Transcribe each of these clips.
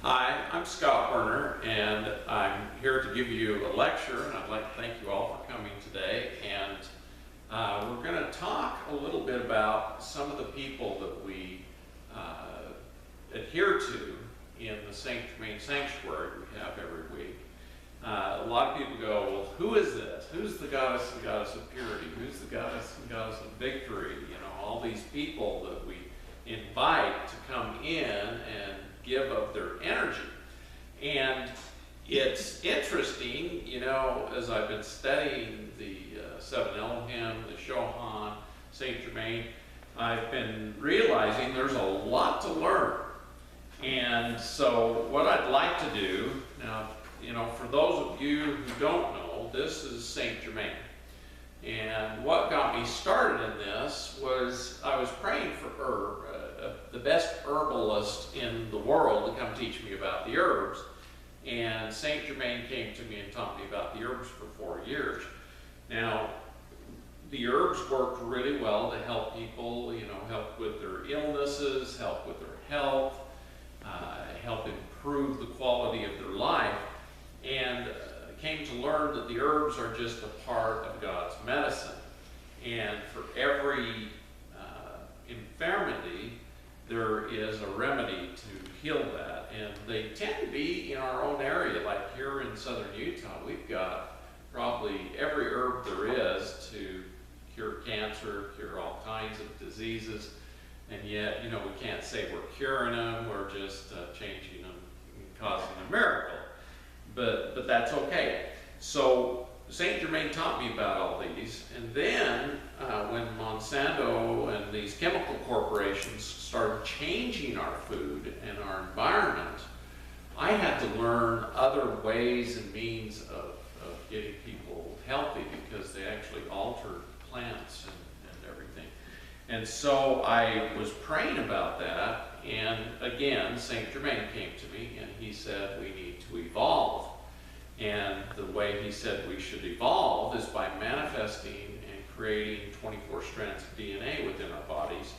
Hi, I'm Scott Werner, and I'm here to give you a lecture, and I'd like to thank you all for coming today. And we're going to talk a little bit about some of the people that we adhere to in the St. Germain Sanctuary we have every week. A lot of people go, well, who is this? Who's the goddess and goddess of purity? Who's the goddess and goddess of victory? You know, all these people that we invite to come in and give of their energy. And it's interesting, you know, as I've been studying the Seven Elohim, the Shohan, St. Germain, I've been realizing there's a lot to learn. And so what I'd like to do, now, you know, for those of you who don't know, this is St. Germain. And what got me started in this was I was praying for the best herbalist in the world to come teach me about the herbs. And St. Germain came to me and taught me about the herbs for 4 years. Now, the herbs worked really well to help people, you know, help with their illnesses, help with their health, help improve the quality of their life. And came to learn that the herbs are just a part of God's medicine. And for every infirmity, there is a remedy to heal that. And they tend to be in our own area. Like here in southern Utah, we've got probably every herb there is to cure cancer, cure all kinds of diseases. And yet, you know, we can't say we're curing them, we're just changing them and causing a miracle. But that's okay. So St. Germain taught me about all these, and then when Monsanto and these chemical corporations started changing our food and our environment, I had to learn other ways and means of getting people healthy, because they actually altered plants and everything. And so I was praying about that, and again, St. Germain came to me and he said we need to evolve. And the way he said we should evolve is by manifesting and creating 24 strands of DNA within our bodies.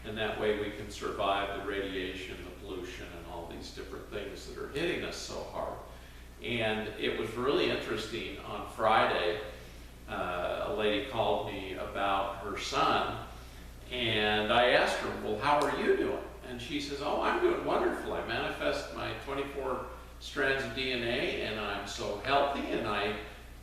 And that way we can survive the radiation, the pollution, and all these different things that are hitting us so hard. And it was really interesting. On Friday, a lady called me about her son, and I asked her, well, how are you doing? And she says, oh, I'm doing wonderful. I manifest my 24 strands of DNA, and I'm so healthy, and I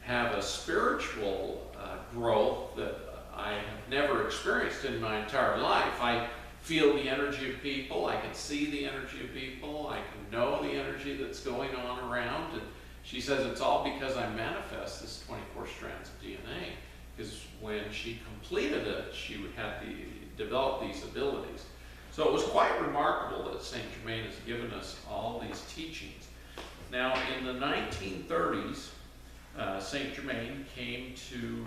have a spiritual growth that I have never experienced in my entire life. I feel the energy of people, I can see the energy of people, I can know the energy that's going on around. And she says it's all because I manifest this 24 strands of DNA, because when she completed it, she would have develop these abilities. So it was quite remarkable that St. Germain has given us all these teachings. Now, in the 1930s, St. Germain came to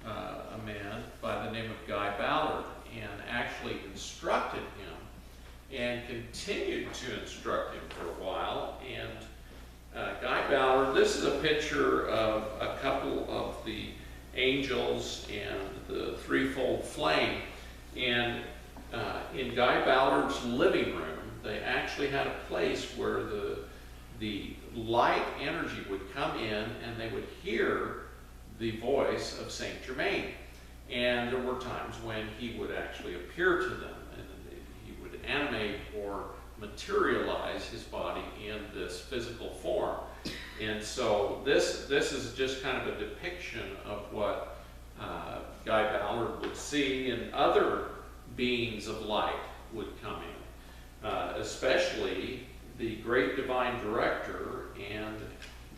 a man by the name of Guy Ballard and actually instructed him and continued to instruct him for a while. And Guy Ballard, this is a picture of a couple of the angels and the threefold flame. And in Guy Ballard's living room, they actually had a place where the light energy would come in and they would hear the voice of St. Germain. And there were times when he would actually appear to them, and he would animate or materialize his body in this physical form. And so this is just kind of a depiction of what Guy Ballard would see, and other beings of light would come in, especially the great divine director. And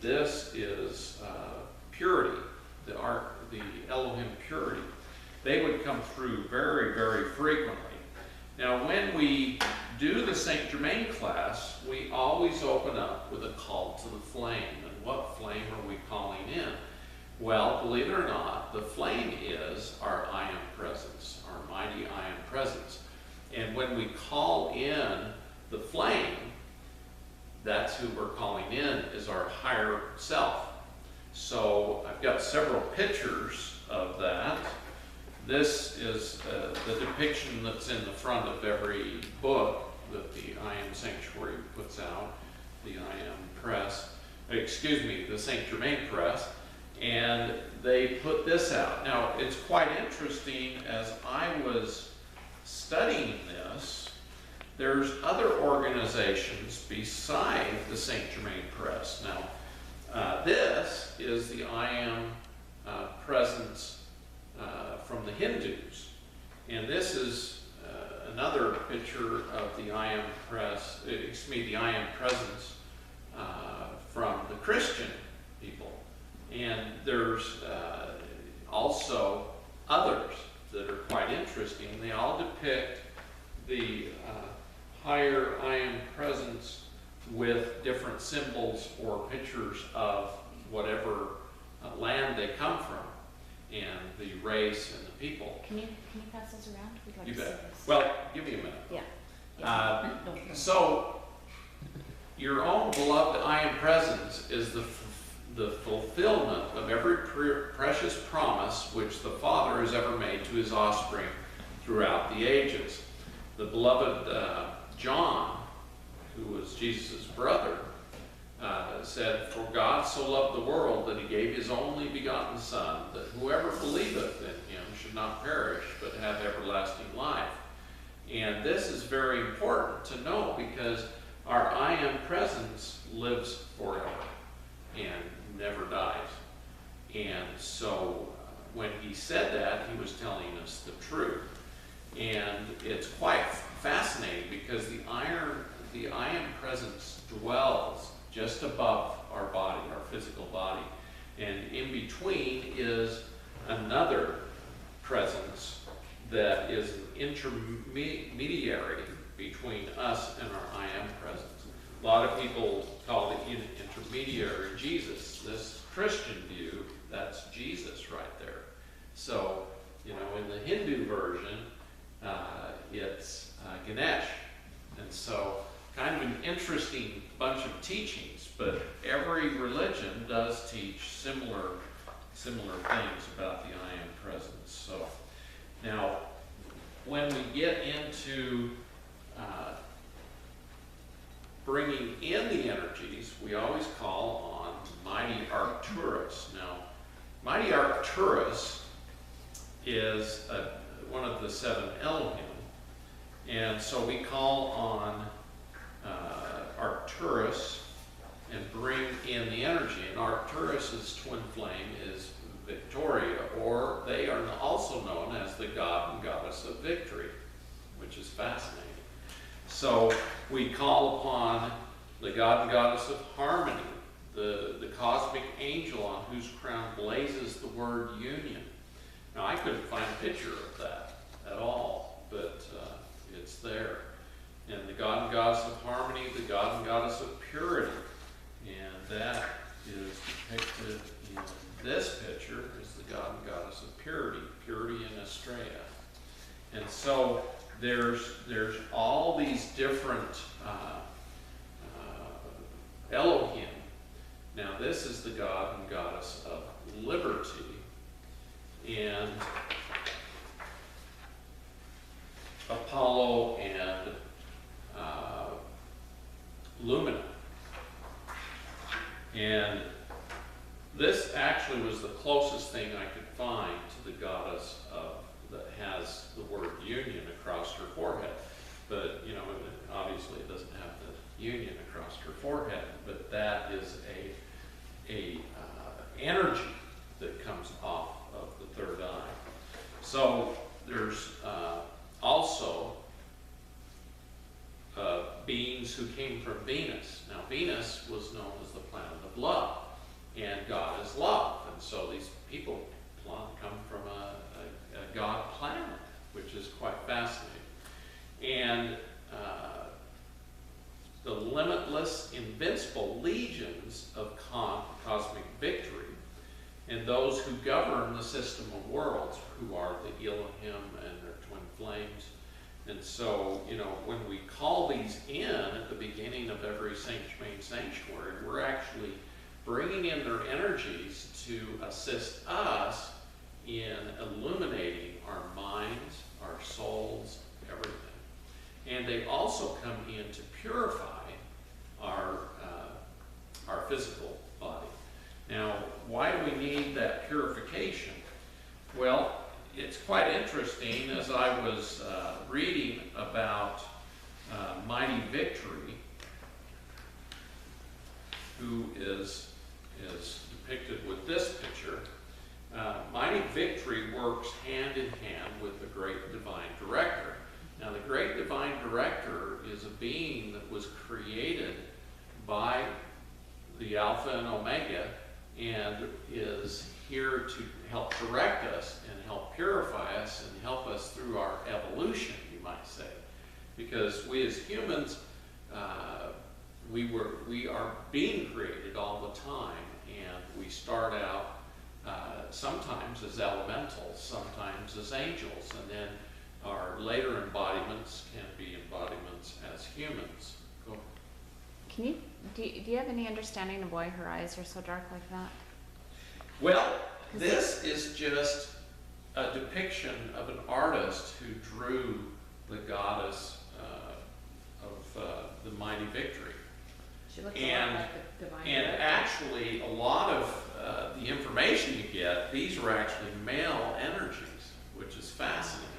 this is purity, the Elohim purity. They would come through very, very frequently. Now, when we do the St. Germain class, we always open up with a call to the flame. And what flame are we calling in? Well, believe it or not, the flame is our I Am presence, our mighty I Am presence. And when we call in the flame, that's who we're calling in, is our higher self. So I've got several pictures of that. This is the depiction that's in the front of every book that the I Am Sanctuary puts out. excuse me, the St. Germain press, and they put this out. Now, it's quite interesting, as I was studying this, there's other organizations beside the St. Germain press. Now, this is the I Am presence from the Hindus, and this is another picture of the I Am press, the I Am presence from the Christian people. And there's also others that are quite interesting. They all depict the higher I Am presence with different symbols or pictures of whatever land they come from, and the race and the people. Can you pass those around? We'd like You to see bet. those. Well, give me a minute. Yeah. So, your own beloved I Am presence is the fulfillment of every precious promise which the Father has ever made to his offspring throughout the ages. The beloved John, who was Jesus' brother, said, "For God so loved the world that he gave his only begotten Son, that whoever believeth in him should not perish, but have everlasting life." And this is very important to know, because our I Am presence lives forever and never dies. And so when he said that, he was telling us the truth. And it's quite fascinating, because the I Am presence dwells just above our body, our physical body. And in between is another presence that is an intermediary between us and our I Am presence. A lot of people call the intermediary Jesus. This Christian view, that's Jesus right there. So, in the Hindu version, it's Ganesh. And so, kind of an interesting bunch of teachings, but every religion does teach similar things about the I Am presence. So, now, when we get into bringing in the energies, we always call on mighty Arcturus. Now, mighty Arcturus is one of the 7 Elohim, and so we call on Arcturus and bring in the energy. And Arcturus's twin flame is Victoria, or they are also known as the God and Goddess of Victory, which is fascinating. So we call upon the God and Goddess of Harmony, the cosmic angel on whose crown blazes the word union. Now, I couldn't find a picture of that at all, but it's there. And the God and Goddess of Harmony, the God and Goddess of Purity. And that is depicted in this picture, is the God and Goddess of Purity, Purity in Estrella. And so there's all these different Elohim. Now, this is the God and Goddess of Liberty, and Apollo and Lumina. And this actually was the closest thing I could find to the goddess that has the word union across her forehead. But, obviously it doesn't have the union across her forehead, but that is a energy that comes off of the third eye. So there's also beings who came from Venus. Now, Venus was known as the planet of love, and God is love. And so these people come from a God planet, which is quite fascinating. And the limitless, invincible legions of cosmic victory, and those who govern the system of worlds, who are the Elohim and their twin flames. And so, when we call these in at the beginning of every St. Germain sanctuary, we're actually bringing in their energies to assist us in illuminating our minds, our souls, everything. And they also come in to purify our physical interesting as I was reading about Mighty Victory, who is depicted with this picture. Mighty Victory works hand in hand with the Great Divine Director. Now, the Great Divine Director is a being that was created by the Alpha and Omega and is here to help direct us and help purify us and help us through our evolution, you might say. Because we as humans, we are being created all the time, and we start out sometimes as elementals, sometimes as angels, and then our later embodiments can be embodiments as humans. Go. Can you, do you have any understanding of why her eyes are so dark like that? Well, this is just a depiction of an artist who drew the goddess of the Mighty Victory. She looks And- a lot like the divine And director. actually, a lot of the information you get, these are actually male energies, which is fascinating.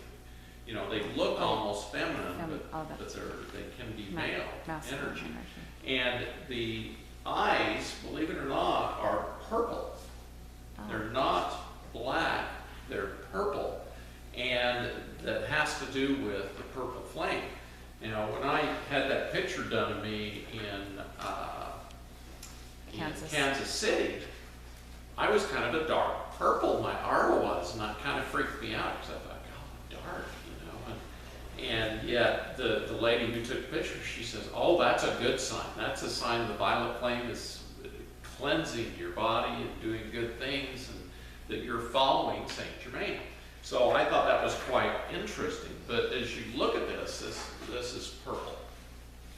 You know, they look almost feminine, but they can be male Masculine energy. And the eyes, believe it or not, are purple. Oh. They're not black, they're purple. And that has to do with the purple flame. You know, when I had that picture done of me in Kansas City, I was kind of a dark purple, my aura was, and that kind of freaked me out because I thought, God, I'm dark, you know. And yet the lady who took the picture, she says, oh, that's a good sign. That's a sign the violet flame is cleansing your body and doing good things, and that you're following Saint Germain. So I thought that was quite interesting. But as you look at this is purple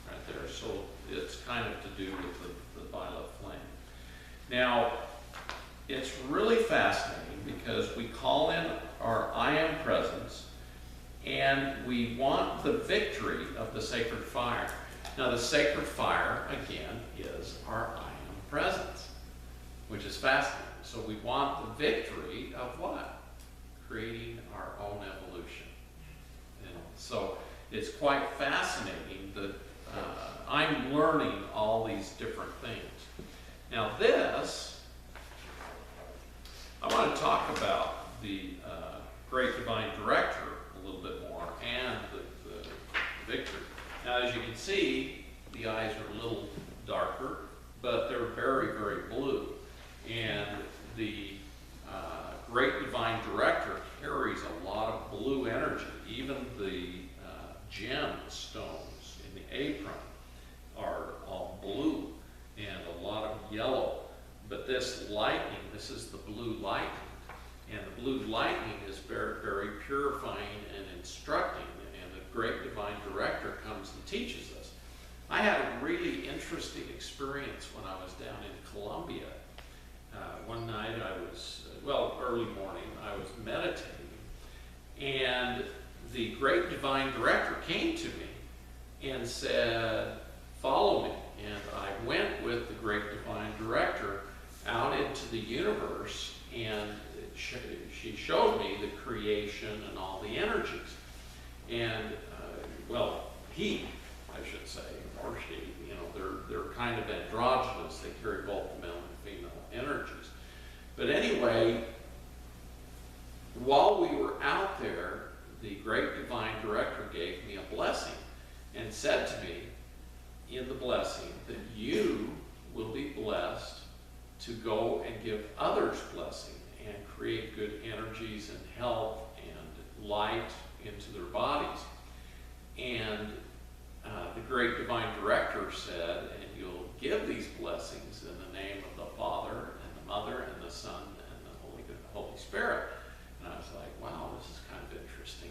right there. So it's kind of to do with the violet flame. Now, it's really fascinating because we call in our I am presence, and we want the victory of the sacred fire. Now, the sacred fire, again, is our I am presence, which is fascinating. So we want the victory of what? Creating our own evolution. You know, so it's quite fascinating that I'm learning all these different things. Now this, I want to talk about the Great Divine Director a little bit more, and the victory. Now, as you can see, the eyes are a little darker, but they're very, very blue. And the Great Divine Director carries a lot of blue energy. Even the gemstones in the apron are all blue and a lot of yellow. But this lightning, this is the blue lightning. And the blue lightning is very, very purifying and instructing. And the Great Divine Director comes and teaches us. I had a really interesting experience when I was down in Colombia. One night I was, early morning, I was meditating, and the Great Divine Director came to me and said, follow me. And I went with the Great Divine Director out into the universe, and she showed me the creation and all the energies. And, he, I should say, or she, you know, they're kind of androgynous. They carry both the male and female energies. But anyway, while we were out there, the Great Divine Director gave me a blessing and said to me in the blessing that you will be blessed to go and give others blessing and create good energies and health and light into their bodies. And the Great Divine Director said, and you'll give these blessings in the name of the Father and the Mother and the Son and the Holy Spirit. And I was like, wow, this is kind of interesting.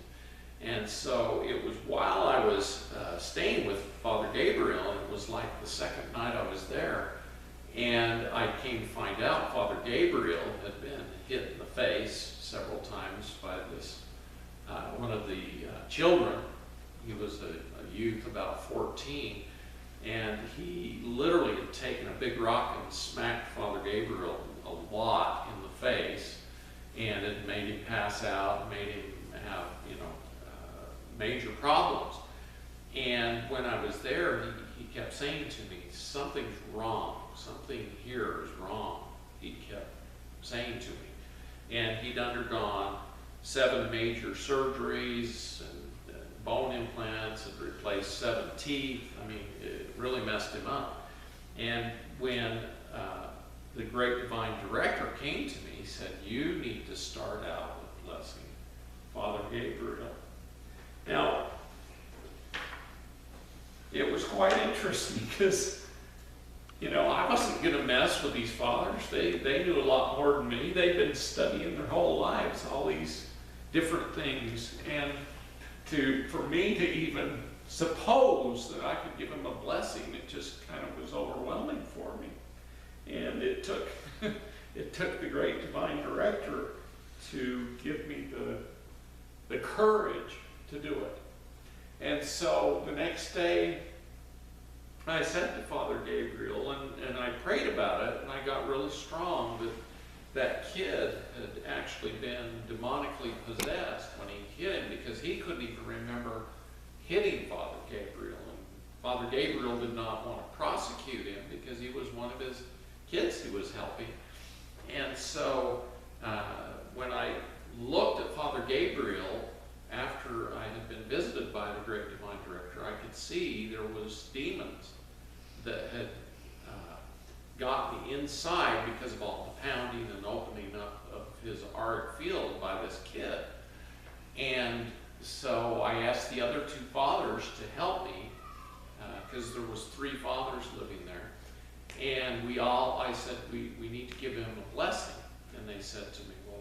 And so it was while I was staying with Father Gabriel, and it was like the second night I was there, and I came to find out Father Gabriel had been hit in the face several times by this, one of the children. He was a youth, about 14, and he literally had taken a big rock and smacked Father Gabriel a lot in the face, and it made him pass out, made him have, major problems. And when I was there, he kept saying to me, something's wrong, something here is wrong, he kept saying to me. And he'd undergone 7 major surgeries and bone implants, and replaced 7 teeth. I mean, it really messed him up. And when the great divine director came to me, he said, you need to start out with blessing Father Gabriel. Now, it was quite interesting because, you know, I wasn't going to mess with these fathers. They knew a lot more than me. They'd been studying their whole lives, all these different things. And for me to even suppose that I could give them a blessing, it just kind of was overwhelming for me. And it took the great divine director to give me the courage to do it. And so the next day, I said to Father Gabriel, and I prayed about it, and I got really strong that that kid had actually been demonically possessed when he hit him, because he couldn't even remember hitting Father Gabriel. And Father Gabriel did not want to prosecute him because he was one of his kids he was helping. And so when I looked at Father Gabriel, after I had been visited by the great divine director, I could see there was demons that had got me inside because of all the pounding and opening up of his auric field by this kid. And so I asked the other 2 fathers to help me, because there was 3 fathers living there. And I said, we need to give him a blessing. And they said to me, well,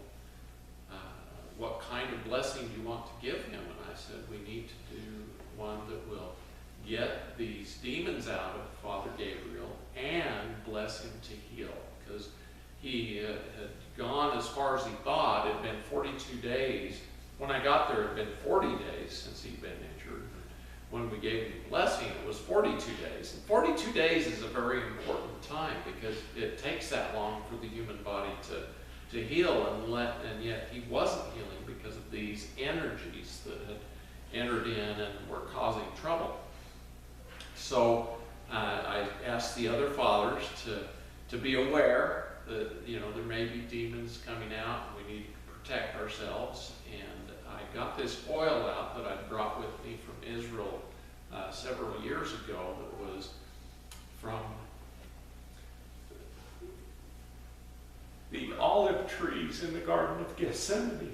what kind of blessing do you want to give him? And I said, we need to do one that will get these demons out of Father Gabriel and bless him to heal. Because he had gone as far as he thought. It had been 42 days. When I got there, it had been 40 days since he'd been injured. When we gave him the blessing, it was 42 days. And 42 days is a very important time because it takes that long for the human body to heal, and yet he wasn't healing because of these energies that had entered in and were causing trouble. So I asked the other fathers to be aware that, you know, there may be demons coming out and we need to protect ourselves. And I got this oil out that I brought with me from Israel several years ago that was from the olive trees in the Garden of Gethsemane.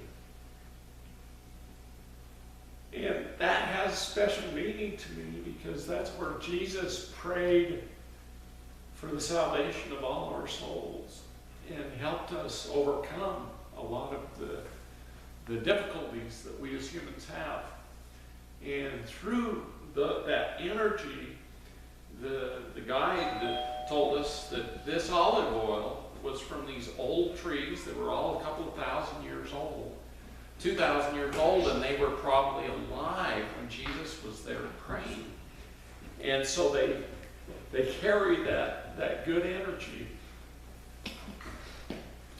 And that has special meaning to me because that's where Jesus prayed for the salvation of all our souls and helped us overcome a lot of the difficulties that we as humans have. And through that energy, the guide that told us that this olive oil was from these old trees that were all a couple of thousand years old, 2,000 years old, and they were probably alive when Jesus was there praying. And so they carried that good energy.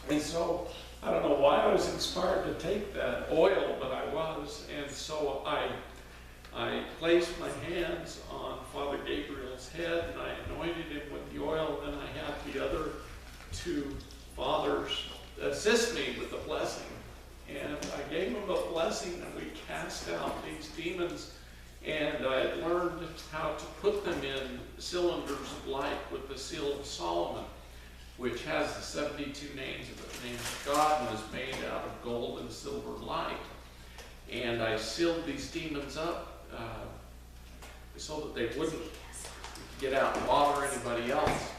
And so I don't know why I was inspired to take that oil, but I was. And so I placed my hands on Father Gabriel's head and I anointed him with the oil, and then I had the other 2 fathers assist me with the blessing. And I gave them a blessing and we cast out these demons, and I had learned how to put them in cylinders of light with the seal of Solomon, which has the 72 names of the name of God and is made out of gold and silver light. And I sealed these demons up so that they wouldn't get out and bother anybody else.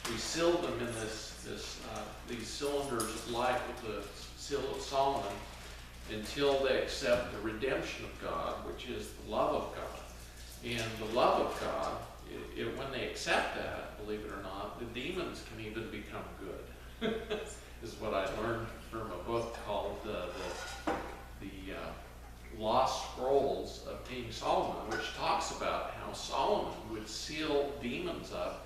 We sealed them in these cylinders of light with the seal of Solomon until they accept the redemption of God, which is the love of God. And the love of God, when they accept that, believe it or not, the demons can even become good. Is what I learned from a book called the Lost Scrolls of King Solomon, which talks about how Solomon would seal demons up